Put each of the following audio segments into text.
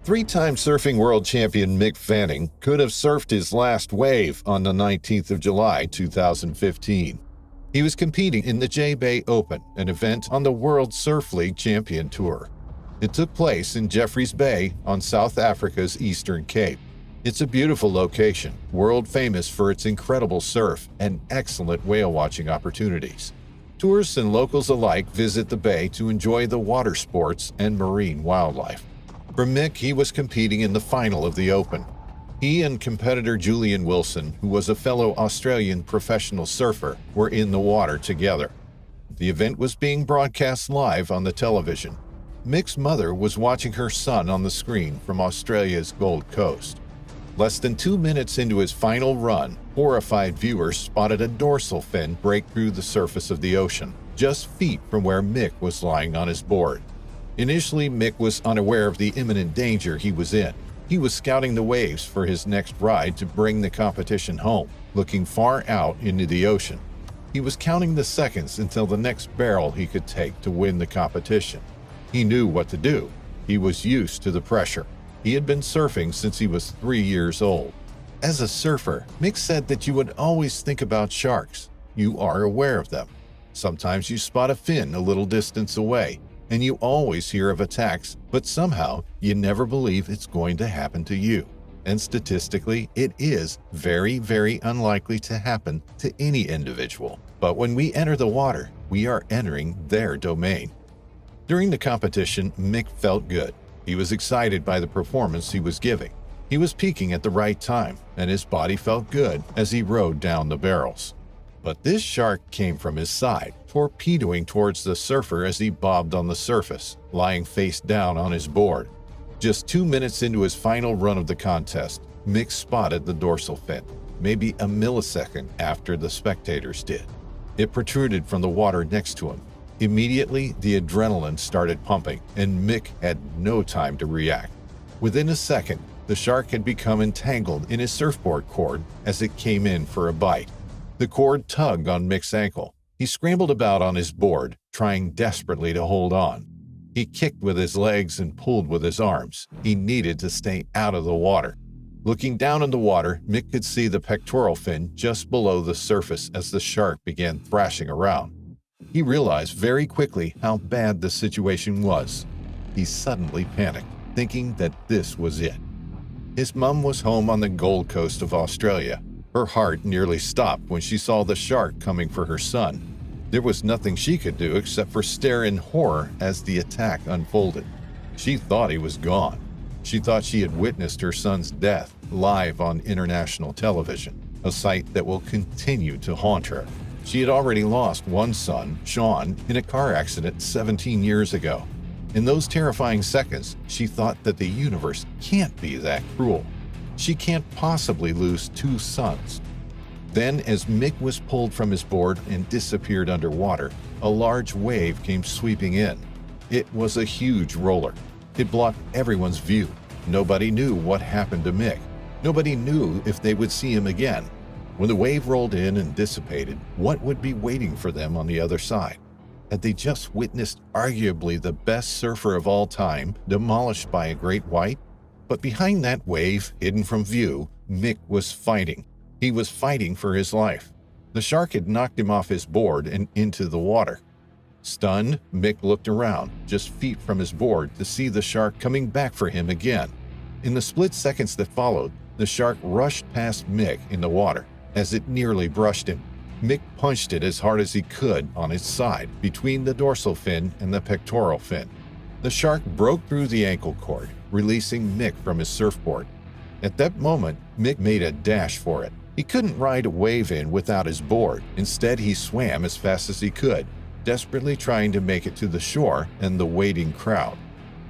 Three-time surfing world champion Mick Fanning could have surfed his last wave on the 19th of July, 2015. He was competing in the J-Bay Open, an event on the World Surf League Champion Tour. It took place in Jeffreys Bay on South Africa's Eastern Cape. It's a beautiful location, world famous for its incredible surf and excellent whale watching opportunities. Tourists and locals alike visit the bay to enjoy the water sports and marine wildlife. For Mick, he was competing in the final of the Open. He and competitor Julian Wilson, who was a fellow Australian professional surfer, were in the water together. The event was being broadcast live on the television. Mick's mother was watching her son on the screen from Australia's Gold Coast. Less than 2 minutes into his final run, horrified viewers spotted a dorsal fin break through the surface of the ocean, just feet from where Mick was lying on his board. Initially, Mick was unaware of the imminent danger he was in. He was scouting the waves for his next ride to bring the competition home, looking far out into the ocean. He was counting the seconds until the next barrel he could take to win the competition. He knew what to do. He was used to the pressure. He had been surfing since he was 3 years old. As a surfer, Mick said that you would always think about sharks. You are aware of them. Sometimes you spot a fin a little distance away, and you always hear of attacks, but somehow you never believe it's going to happen to you. And statistically, it is very, very unlikely to happen to any individual. But when we enter the water, we are entering their domain. During the competition, Mick felt good. He was excited by the performance he was giving. He was peaking at the right time, and his body felt good as he rode down the barrels. But this shark came from his side, torpedoing towards the surfer as he bobbed on the surface, lying face down on his board. Just 2 minutes into his final run of the contest, Mick spotted the dorsal fin, maybe a millisecond after the spectators did. It protruded from the water next to him. Immediately, the adrenaline started pumping, and Mick had no time to react. Within a second, the shark had become entangled in his surfboard cord as it came in for a bite. The cord tugged on Mick's ankle. He scrambled about on his board, trying desperately to hold on. He kicked with his legs and pulled with his arms. He needed to stay out of the water. Looking down in the water, Mick could see the pectoral fin just below the surface as the shark began thrashing around. He realized very quickly how bad the situation was. He suddenly panicked, thinking that this was it. His mom was home on the Gold Coast of Australia. Her heart nearly stopped when she saw the shark coming for her son. There was nothing she could do except for stare in horror as the attack unfolded. She thought he was gone. She thought she had witnessed her son's death live on international television, a sight that will continue to haunt her. She had already lost one son, Sean, in a car accident 17 years ago. In those terrifying seconds, she thought that the universe can't be that cruel. She can't possibly lose 2 sons. Then, as Mick was pulled from his board and disappeared underwater, a large wave came sweeping in. It was a huge roller. It blocked everyone's view. Nobody knew what happened to Mick. Nobody knew if they would see him again. When the wave rolled in and dissipated, what would be waiting for them on the other side? Had they just witnessed arguably the best surfer of all time demolished by a great white? But behind that wave, hidden from view, Mick was fighting. He was fighting for his life. The shark had knocked him off his board and into the water. Stunned, Mick looked around, just feet from his board, to see the shark coming back for him again. In the split seconds that followed, the shark rushed past Mick in the water. As it nearly brushed him, Mick punched it as hard as he could on its side, between the dorsal fin and the pectoral fin. The shark broke through the ankle cord, releasing Mick from his surfboard. At that moment, Mick made a dash for it. He couldn't ride a wave in without his board. Instead, he swam as fast as he could, desperately trying to make it to the shore and the waiting crowd.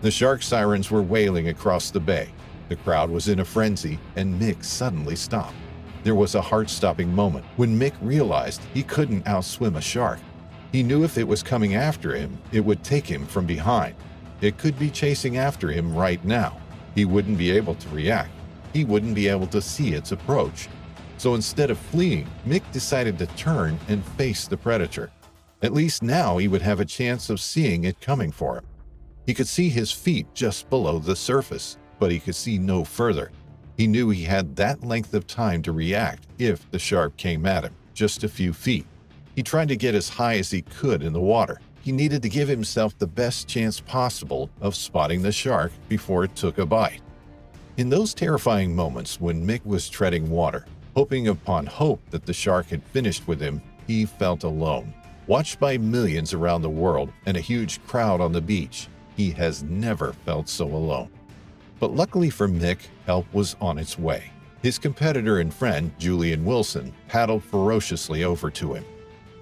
The shark sirens were wailing across the bay. The crowd was in a frenzy, and Mick suddenly stopped. There was a heart-stopping moment when Mick realized he couldn't outswim a shark. He knew if it was coming after him, it would take him from behind. It could be chasing after him right now. He wouldn't be able to react. He wouldn't be able to see its approach. So instead of fleeing, Mick decided to turn and face the predator. At least now he would have a chance of seeing it coming for him. He could see his feet just below the surface. but he could see no further. He knew he had that length of time to react if the shark came at him, just a few feet. He tried to get as high as he could in the water. He needed to give himself the best chance possible of spotting the shark before it took a bite. In those terrifying moments when Mick was treading water, hoping upon hope that the shark had finished with him, he felt alone. Watched by millions around the world and a huge crowd on the beach, he has never felt so alone. But luckily for Mick, help was on its way. His competitor and friend, Julian Wilson, paddled ferociously over to him.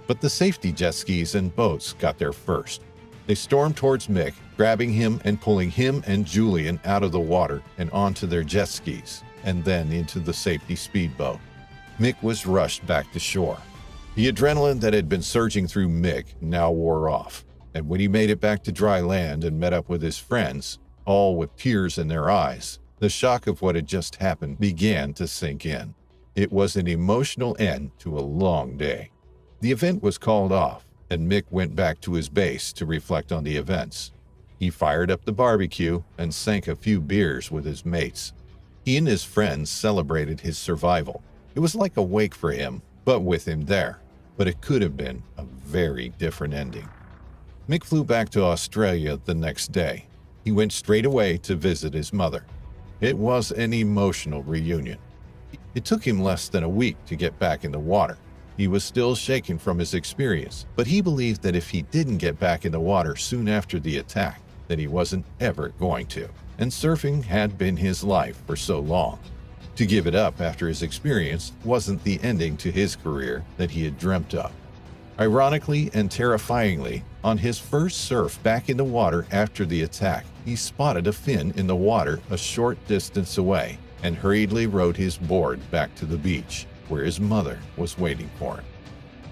But the safety jet skis and boats got there first. They stormed towards Mick, grabbing him and pulling him and Julian out of the water and onto their jet skis, and then into the safety speedboat. Mick was rushed back to shore. The adrenaline that had been surging through Mick now wore off, and when he made it back to dry land and met up with his friends, all with tears in their eyes, the shock of what had just happened began to sink in. It was an emotional end to a long day. The event was called off, and Mick went back to his base to reflect on the events. He fired up the barbecue and sank a few beers with his mates. He and his friends celebrated his survival. It was like a wake for him, but with him there. But it could have been a very different ending. Mick flew back to Australia the next day. He went straight away to visit his mother. It was an emotional reunion. It took him less than a week to get back in the water. He was still shaken from his experience, but he believed that if he didn't get back in the water soon after the attack, that he wasn't ever going to. And surfing had been his life for so long. To give it up after his experience wasn't the ending to his career that he had dreamt of. Ironically and terrifyingly, on his first surf back in the water after the attack, he spotted a fin in the water a short distance away and hurriedly rowed his board back to the beach, where his mother was waiting for him.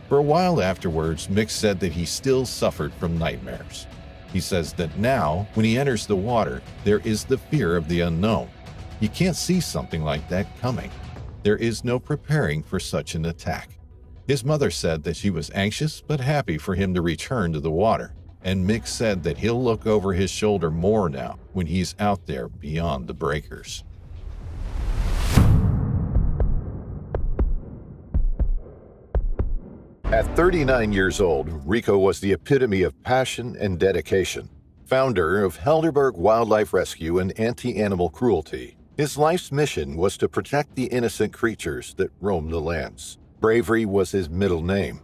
For a while afterwards, Mick said that he still suffered from nightmares. He says that now, when he enters the water, there is the fear of the unknown. He can't see something like that coming. There is no preparing for such an attack. His mother said that she was anxious but happy for him to return to the water, and Mick said that he'll look over his shoulder more now when he's out there beyond the breakers. At 39 years old, Rico was the epitome of passion and dedication. Founder of Helderberg Wildlife Rescue and Anti-Animal Cruelty, his life's mission was to protect the innocent creatures that roam the lands. Bravery was his middle name.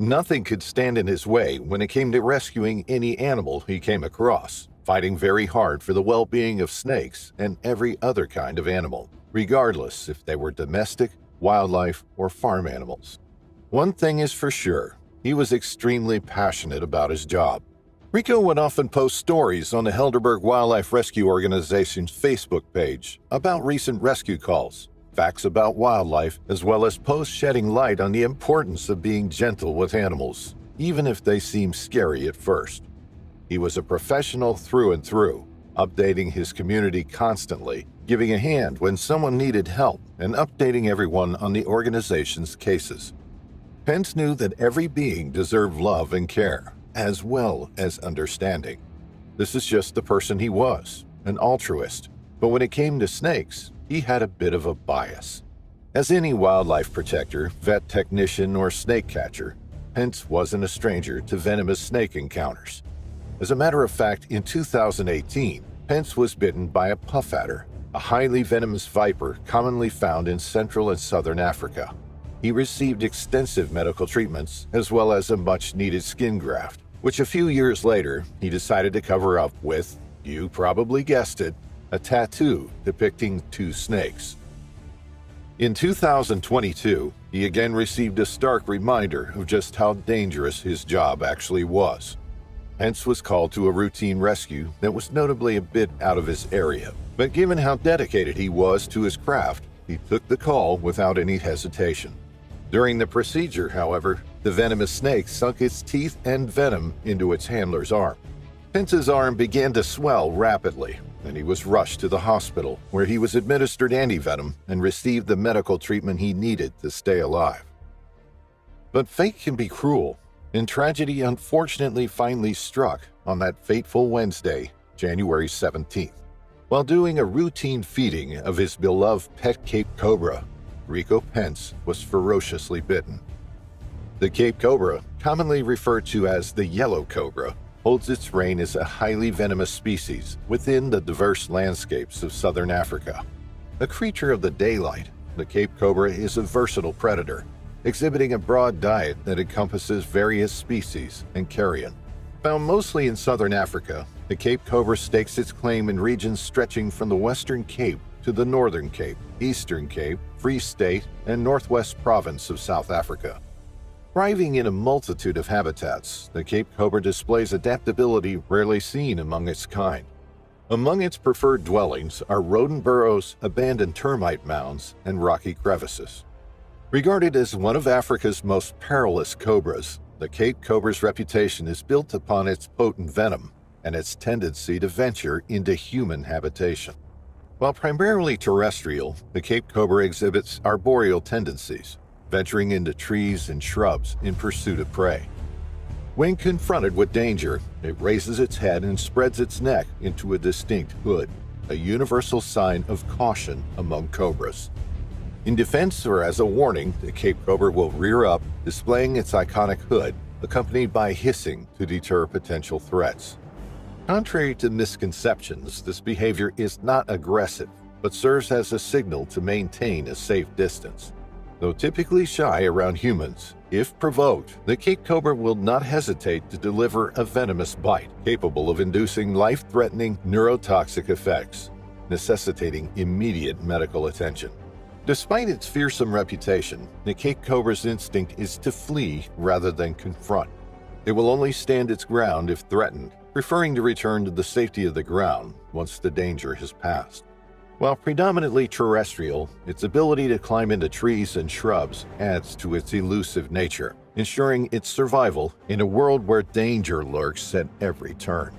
Nothing could stand in his way when it came to rescuing any animal he came across, fighting very hard for the well-being of snakes and every other kind of animal, regardless if they were domestic, wildlife, or farm animals. One thing is for sure, he was extremely passionate about his job. Rico would often post stories on the Helderberg Wildlife Rescue Organization's Facebook page about recent rescue calls, facts about wildlife, as well as posts shedding light on the importance of being gentle with animals, even if they seem scary at first. He was a professional through and through, updating his community constantly, giving a hand when someone needed help, and updating everyone on the organization's cases. Pentz knew that every being deserved love and care, as well as understanding. This is just the person he was, an altruist. But when it came to snakes, he had a bit of a bias. As any wildlife protector, vet technician, or snake catcher, Pentz wasn't a stranger to venomous snake encounters. As a matter of fact, in 2018, Pentz was bitten by a puff adder, a highly venomous viper commonly found in Central and Southern Africa. He received extensive medical treatments as well as a much-needed skin graft, which a few years later he decided to cover up with, you probably guessed it, a tattoo depicting two snakes. In 2022, he again received a stark reminder of just how dangerous his job actually was. Pentz was called to a routine rescue that was notably a bit out of his area, but given how dedicated he was to his craft, he took the call without any hesitation. During the procedure, however, the venomous snake sunk its teeth and venom into its handler's arm. Pentz's arm began to swell rapidly, and he was rushed to the hospital, where he was administered antivenom and received the medical treatment he needed to stay alive. But fate can be cruel, and tragedy unfortunately finally struck on that fateful Wednesday, January 17th. While doing a routine feeding of his beloved pet Cape Cobra, Rico Pentz was ferociously bitten. The Cape Cobra, commonly referred to as the yellow cobra, holds its reign as a highly venomous species within the diverse landscapes of southern Africa. A creature of the daylight, the Cape Cobra is a versatile predator, exhibiting a broad diet that encompasses various species and carrion. Found mostly in southern Africa, the Cape Cobra stakes its claim in regions stretching from the Western Cape to the Northern Cape, Eastern Cape, Free State, and Northwest Province of South Africa. Thriving in a multitude of habitats, the Cape Cobra displays adaptability rarely seen among its kind. Among its preferred dwellings are rodent burrows, abandoned termite mounds, and rocky crevices. Regarded as one of Africa's most perilous cobras, the Cape Cobra's reputation is built upon its potent venom and its tendency to venture into human habitation. While primarily terrestrial, the Cape Cobra exhibits arboreal tendencies, venturing into trees and shrubs in pursuit of prey. When confronted with danger, it raises its head and spreads its neck into a distinct hood, a universal sign of caution among cobras. In defense or as a warning, the Cape Cobra will rear up, displaying its iconic hood, accompanied by hissing to deter potential threats. Contrary to misconceptions, this behavior is not aggressive, but serves as a signal to maintain a safe distance. Though typically shy around humans, if provoked, the Cape Cobra will not hesitate to deliver a venomous bite capable of inducing life-threatening neurotoxic effects, necessitating immediate medical attention. Despite its fearsome reputation, the Cape Cobra's instinct is to flee rather than confront. It will only stand its ground if threatened, preferring to return to the safety of the ground once the danger has passed. While predominantly terrestrial, its ability to climb into trees and shrubs adds to its elusive nature, ensuring its survival in a world where danger lurks at every turn.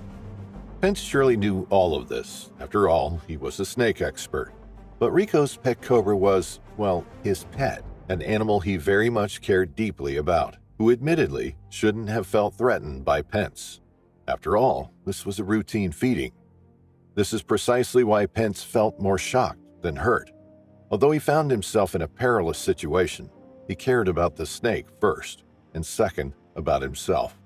Pentz surely knew all of this. After all, he was a snake expert. But Rico's pet cobra was, well, his pet, an animal he very much cared deeply about, who admittedly shouldn't have felt threatened by Pentz. After all, this was a routine feeding. This is precisely why Pentz felt more shocked than hurt. Although he found himself in a perilous situation, he cared about the snake first, and second, about himself.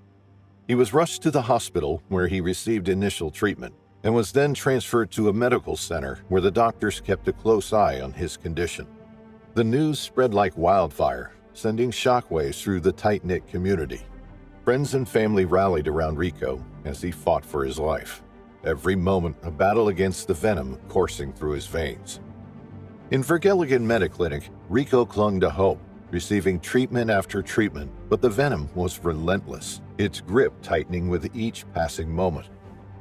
He was rushed to the hospital where he received initial treatment, and was then transferred to a medical center where the doctors kept a close eye on his condition. The news spread like wildfire, sending shockwaves through the tight-knit community. Friends and family rallied around Rico as he fought for his life. Every moment a battle against the venom coursing through his veins. In Vergelegen Mediclinic, Rico clung to hope, receiving treatment after treatment, but the venom was relentless, its grip tightening with each passing moment.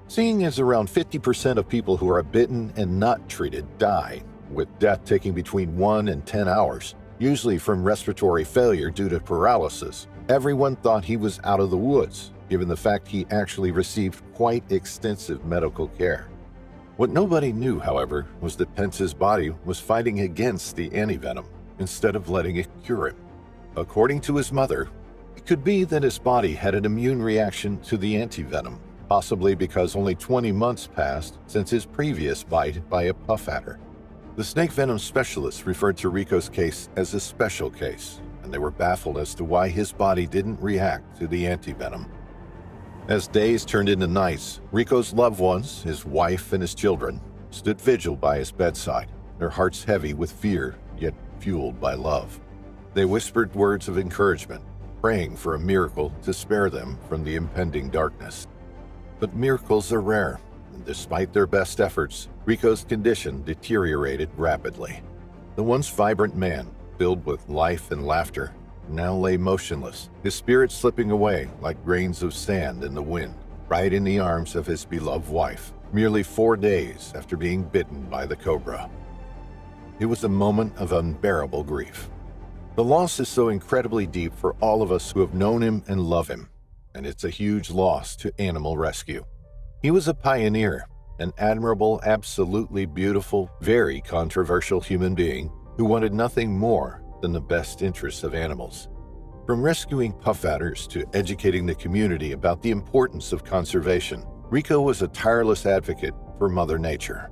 Seeing as around 50% of people who are bitten and not treated die, with death taking between 1 and 10 hours, usually from respiratory failure due to paralysis, everyone thought he was out of the woods, given the fact he actually received quite extensive medical care. What nobody knew, however, was that Pentz's body was fighting against the antivenom instead of letting it cure him. According to his mother, it could be that his body had an immune reaction to the antivenom, possibly because only 20 months passed since his previous bite by a puff adder. The snake venom specialists referred to Rico's case as a special case, and they were baffled as to why his body didn't react to the antivenom. As days turned into nights, Rico's loved ones, his wife and his children, stood vigil by his bedside, their hearts heavy with fear, yet fueled by love. They whispered words of encouragement, praying for a miracle to spare them from the impending darkness. But miracles are rare, and despite their best efforts, Rico's condition deteriorated rapidly. The once vibrant man, filled with life and laughter, now lay motionless, his spirit slipping away like grains of sand in the wind, right in the arms of his beloved wife, merely 4 days after being bitten by the cobra. It was a moment of unbearable grief. The loss is so incredibly deep for all of us who have known him and love him, and it's a huge loss to animal rescue. He was a pioneer, an admirable, absolutely beautiful, very controversial human being who wanted nothing more than the best interests of animals. From rescuing puff adders to educating the community about the importance of conservation, Rico was a tireless advocate for Mother Nature.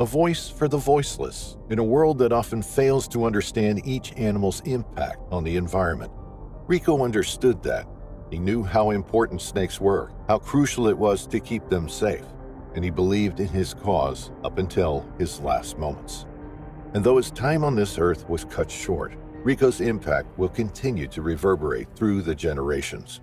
a voice for the voiceless in a world that often fails to understand each animal's impact on the environment. Rico understood that. He knew how important snakes were, how crucial it was to keep them safe, and he believed in his cause up until his last moments. And though his time on this earth was cut short, Rico's impact will continue to reverberate through the generations.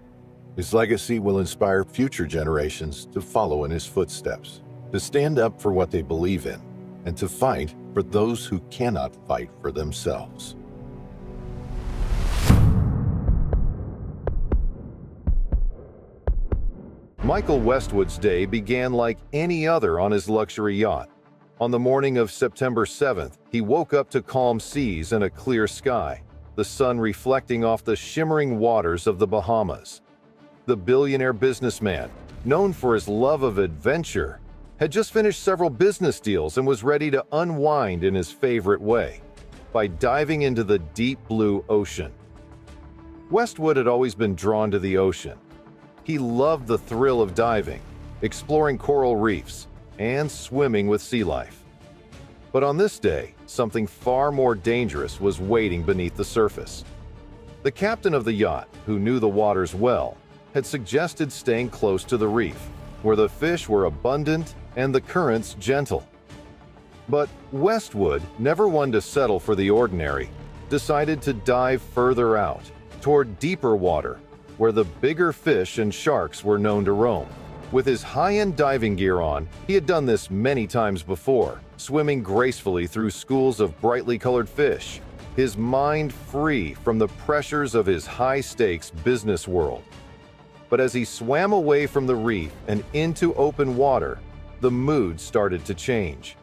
His legacy will inspire future generations to follow in his footsteps, to stand up for what they believe in, and to fight for those who cannot fight for themselves. Michael Westwood's day began like any other on his luxury yacht. On the morning of September 7th, he woke up to calm seas and a clear sky, the sun reflecting off the shimmering waters of the Bahamas. The billionaire businessman, known for his love of adventure, had just finished several business deals and was ready to unwind in his favorite way, by diving into the deep blue ocean. Westwood had always been drawn to the ocean. He loved the thrill of diving, exploring coral reefs, and swimming with sea life. But on this day, something far more dangerous was waiting beneath the surface. The captain of the yacht, who knew the waters well, had suggested staying close to the reef, where the fish were abundant and the currents gentle. But Westwood, never one to settle for the ordinary, decided to dive further out, toward deeper water, where the bigger fish and sharks were known to roam. With his high-end diving gear on, he had done this many times before, swimming gracefully through schools of brightly colored fish, his mind free from the pressures of his high-stakes business world. But as he swam away from the reef and into open water, the mood started to change.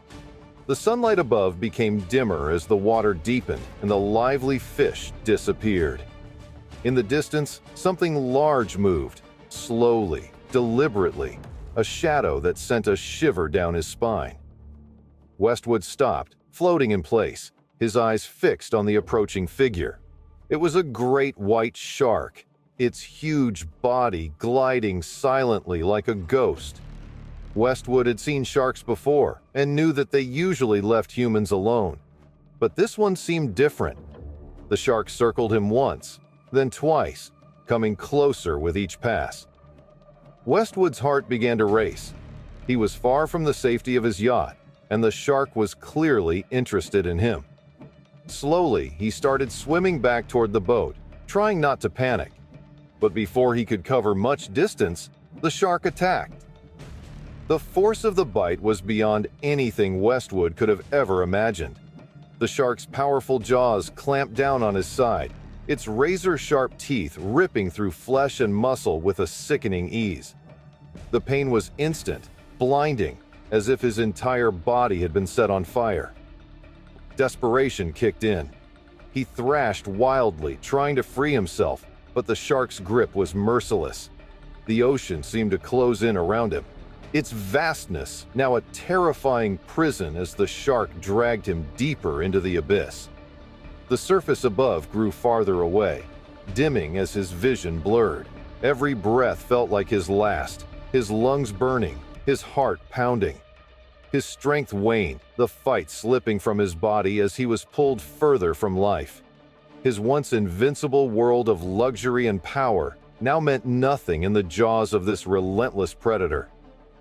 The sunlight above became dimmer as the water deepened and the lively fish disappeared. In the distance, something large moved, slowly, deliberately, a shadow that sent a shiver down his spine. Westwood stopped, floating in place, his eyes fixed on the approaching figure. It was a great white shark, its huge body gliding silently like a ghost. Westwood had seen sharks before and knew that they usually left humans alone. But this one seemed different. The shark circled him once, then twice, coming closer with each pass. Westwood's heart began to race. He was far from the safety of his yacht, and the shark was clearly interested in him. Slowly, he started swimming back toward the boat, trying not to panic. But before he could cover much distance, the shark attacked. The force of the bite was beyond anything Westwood could have ever imagined. The shark's powerful jaws clamped down on his side, its razor-sharp teeth ripping through flesh and muscle with a sickening ease. The pain was instant, blinding, as if his entire body had been set on fire. Desperation kicked in. He thrashed wildly, trying to free himself, but the shark's grip was merciless. The ocean seemed to close in around him, its vastness now a terrifying prison as the shark dragged him deeper into the abyss. The surface above grew farther away, dimming as his vision blurred. Every breath felt like his last, his lungs burning, his heart pounding. His strength waned, the fight slipping from his body as he was pulled further from life. His once invincible world of luxury and power now meant nothing in the jaws of this relentless predator.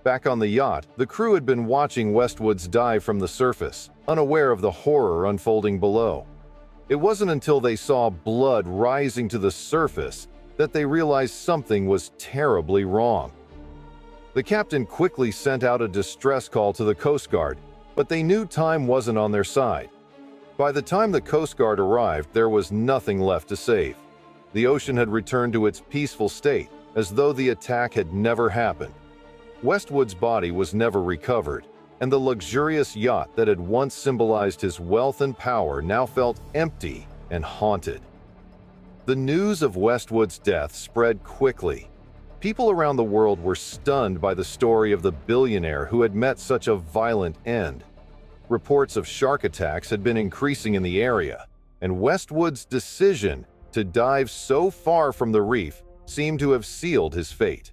Back on the yacht, the crew had been watching Westwood's dive from the surface, unaware of the horror unfolding below. It wasn't until they saw blood rising to the surface that they realized something was terribly wrong. The captain quickly sent out a distress call to the Coast Guard, but they knew time wasn't on their side. By the time the Coast Guard arrived, there was nothing left to save. The ocean had returned to its peaceful state, as though the attack had never happened. Westwood's body was never recovered, and the luxurious yacht that had once symbolized his wealth and power now felt empty and haunted. The news of Westwood's death spread quickly. People around the world were stunned by the story of the billionaire who had met such a violent end. Reports of shark attacks had been increasing in the area, and Westwood's decision to dive so far from the reef seemed to have sealed his fate.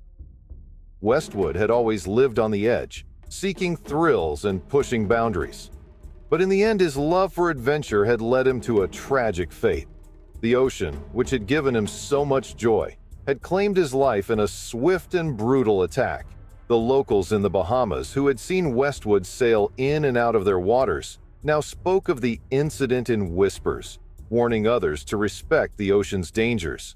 Westwood had always lived on the edge, seeking thrills and pushing boundaries. But in the end, his love for adventure had led him to a tragic fate. The ocean, which had given him so much joy, had claimed his life in a swift and brutal attack. The locals in the Bahamas, who had seen Westwood sail in and out of their waters, now spoke of the incident in whispers, warning others to respect the ocean's dangers.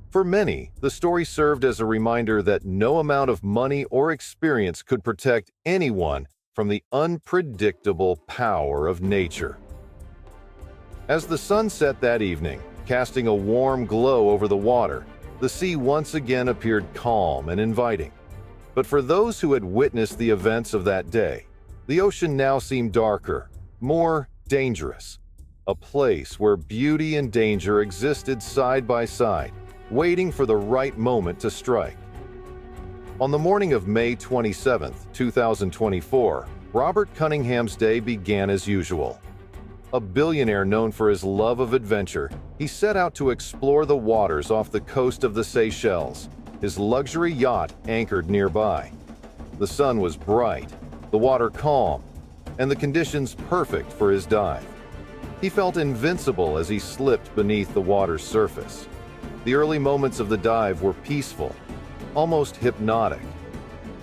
For many, the story served as a reminder that no amount of money or experience could protect anyone from the unpredictable power of nature. As the sun set that evening, casting a warm glow over the water, the sea once again appeared calm and inviting. But for those who had witnessed the events of that day, the ocean now seemed darker, more dangerous. A place where beauty and danger existed side by side, waiting for the right moment to strike. On the morning of May 27, 2024, Robert Cunningham's day began as usual. A billionaire known for his love of adventure, he set out to explore the waters off the coast of the Seychelles, his luxury yacht anchored nearby. The sun was bright, the water calm, and the conditions perfect for his dive. He felt invincible as he slipped beneath the water's surface. The early moments of the dive were peaceful, almost hypnotic.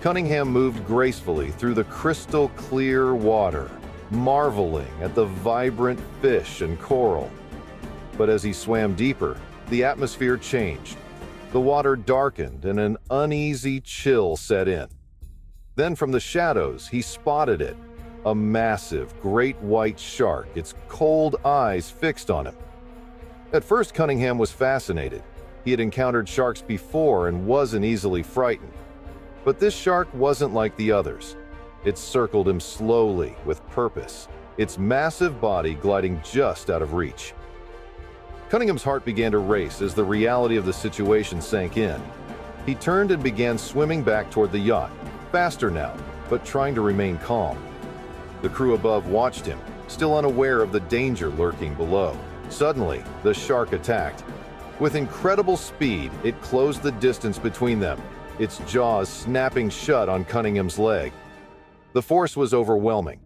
Cunningham moved gracefully through the crystal clear water, marveling at the vibrant fish and coral. But as he swam deeper, the atmosphere changed. The water darkened and an uneasy chill set in. Then from the shadows, he spotted it, a massive, great white shark, its cold eyes fixed on him. At first, Cunningham was fascinated. He had encountered sharks before and wasn't easily frightened. But this shark wasn't like the others. It circled him slowly, with purpose, its massive body gliding just out of reach. Cunningham's heart began to race as the reality of the situation sank in. He turned and began swimming back toward the yacht, faster now, but trying to remain calm. The crew above watched him, still unaware of the danger lurking below. Suddenly, the shark attacked. With incredible speed, it closed the distance between them, its jaws snapping shut on Cunningham's leg. The force was overwhelming.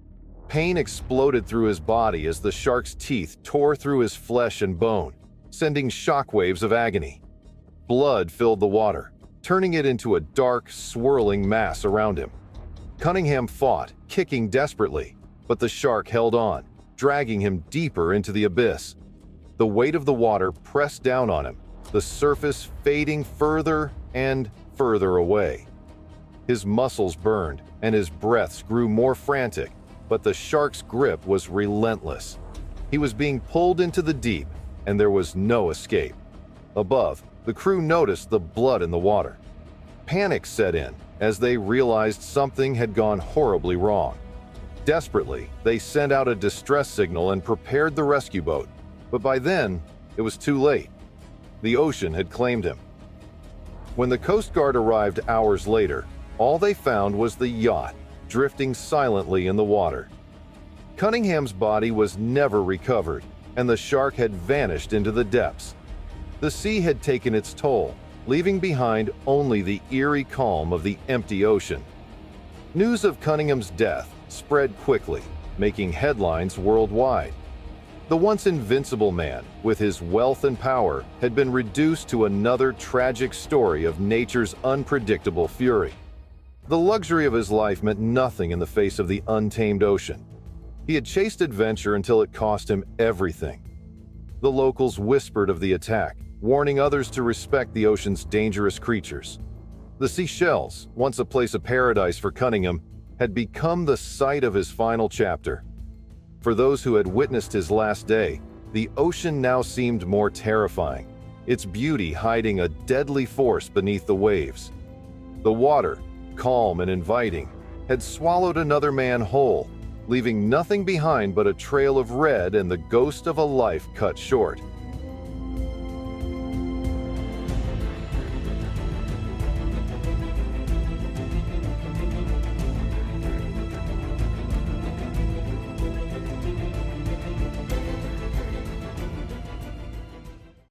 Pain exploded through his body as the shark's teeth tore through his flesh and bone, sending shockwaves of agony. Blood filled the water, turning it into a dark, swirling mass around him. Cunningham fought, kicking desperately, but the shark held on, dragging him deeper into the abyss. The weight of the water pressed down on him, the surface fading further and further away. His muscles burned, and his breaths grew more frantic, but the shark's grip was relentless. He was being pulled into the deep, and there was no escape. Above, the crew noticed the blood in the water. Panic set in as they realized something had gone horribly wrong. Desperately, they sent out a distress signal and prepared the rescue boat. But by then, it was too late. The ocean had claimed him. When the Coast Guard arrived hours later, all they found was the yacht, drifting silently in the water. Cunningham's body was never recovered, and the shark had vanished into the depths. The sea had taken its toll, leaving behind only the eerie calm of the empty ocean. News of Cunningham's death spread quickly, making headlines worldwide. The once invincible man, with his wealth and power, had been reduced to another tragic story of nature's unpredictable fury. The luxury of his life meant nothing in the face of the untamed ocean. He had chased adventure until it cost him everything. The locals whispered of the attack, warning others to respect the ocean's dangerous creatures. The Seychelles, once a place of paradise for Cunningham, had become the site of his final chapter. For those who had witnessed his last day, the ocean now seemed more terrifying, its beauty hiding a deadly force beneath the waves. The water, calm and inviting, had swallowed another man whole, leaving nothing behind but a trail of red and the ghost of a life cut short.